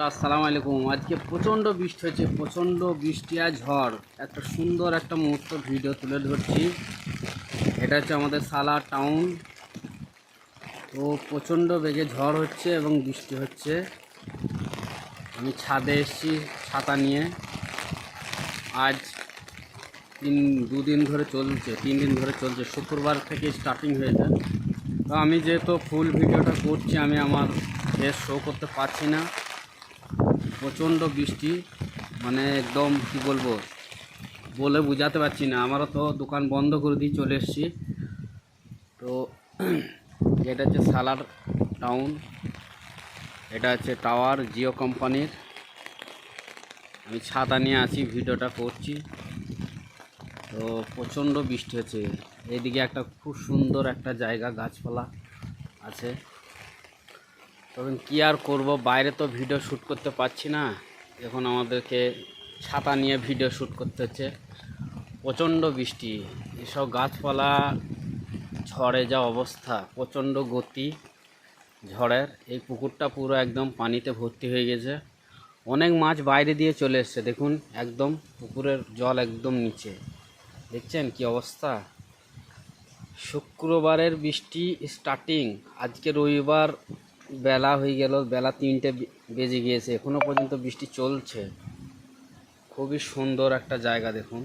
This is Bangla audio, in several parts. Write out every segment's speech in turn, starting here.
আসসালামু আলাইকুম। আজকে প্রচণ্ড বৃষ্টি হয়েছে, প্রচণ্ড বৃষ্টি আর ঝড়। একটা সুন্দর একটা মুহূর্ত ভিডিও তুলে ধরছি। এটা হচ্ছে আমাদের সালার টাউন। তো প্রচণ্ড বেগে ঝড় হচ্ছে এবং বৃষ্টি হচ্ছে। আমি ছাদে এসেছি ছাতা নিয়ে। আজ দুদিন ধরে চলছে, 3 দিন ধরে চলছে, শুক্রবার থেকে স্টার্টিং হয়েছে। তো আমি যেহেতু ফুল ভিডিওটা করছি, আমি আমার ফেস শো করতে পারছি না। প্রচণ্ড বৃষ্টি, মানে একদম কি বলবো, বলে বোঝাতে পারছি না। আমারও তো দোকান বন্ধ করে দিয়ে চলে এসেছি। তো এটা হচ্ছে সালার টাউন, এটা হচ্ছে টাওয়ার জিও কোম্পানির। আমি ছাতা নিয়ে আছি, ভিডিওটা করছি। তো প্রচণ্ড বৃষ্টি হচ্ছে। এইদিকে একটা খুব সুন্দর একটা জায়গা, গাছপালা আছে। তবে কী আর করব, বাইরে তো ভিডিও শ্যুট করতে পারছি না। এখন আমাদেরকে ছাতা নিয়ে ভিডিও শ্যুট করতে হচ্ছে। প্রচণ্ড বৃষ্টি, এসব গাছপালা ঝড়ে যা অবস্থা, প্রচণ্ড গতি ঝড়ের। এই পুকুরটা পুরো একদম পানিতে ভর্তি হয়ে গেছে। অনেক মাছ বাইরে দিয়ে চলে এসছে, দেখুন একদম পুকুরের জল একদম নিচে। দেখছেন কি অবস্থা। শুক্রবারের বৃষ্টি স্টার্টিং, আজকে রবিবার বেলা হয়ে গেল, বেলা 3টে বেজে গিয়েছে, এখনও পর্যন্ত বৃষ্টি চলছে। খুবই সুন্দর একটা জায়গা দেখুন।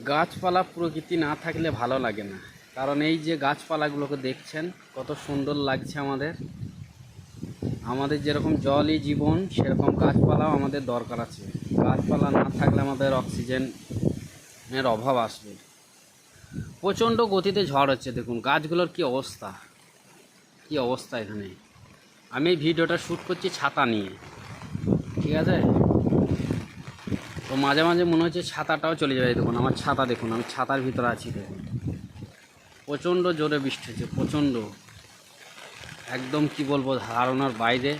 গাছপালা প্রকৃতি না থাকলে ভালো লাগে না, কারণ এই যে গাছপালাগুলোকে দেখছেন কত সুন্দর লাগছে। আমাদের যেরকম জলই জীবন, সেরকম গাছপালাও আমাদের দরকার আছে। গাছপালা না থাকলে আমাদের অক্সিজেনের অভাব আসবে। প্রচণ্ড গতিতে ঝড় হচ্ছে, দেখুন গাছগুলোর কি অবস্থা, কি অবস্থা এখানে। আমি এই ভিডিওটা শ্যুট করছি ছাতা নিয়ে, ঠিক আছে। তো মাঝে মাঝে মনে হচ্ছে ছাতাটাও চলে যাবে। দেখুন আমার ছাতা, দেখুন আমি ছাতার ভিতরে আছি। দেখুন প্রচণ্ড জোরে বৃষ্টি হচ্ছে, প্রচণ্ড, একদম কি বলবো, ধারণার বাইরে।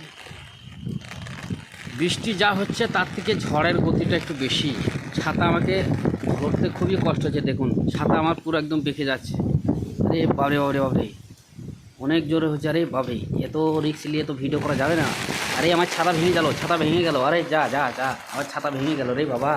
বৃষ্টি যা হচ্ছে তার থেকে ঝড়ের গতিটা একটু বেশি। ছাতা আমাকে ধরতে খুবই কষ্ট হচ্ছে। দেখুন ছাতা আমার পুরো একদম বেঁকে যাচ্ছে। আরে বাবরে বাবরে বাবরে, অনেক জোরে হচ্ছে। আরে বাবরে, এত রিস্ক নিয়ে তো ভিডিও করা যাবে না। আরে আমার ছাতা ভেঙে গেল, ছাতা ভেঙে গেল। আরে যা যা যা, আমার ছাতা ভেঙে গেল রে বাবা।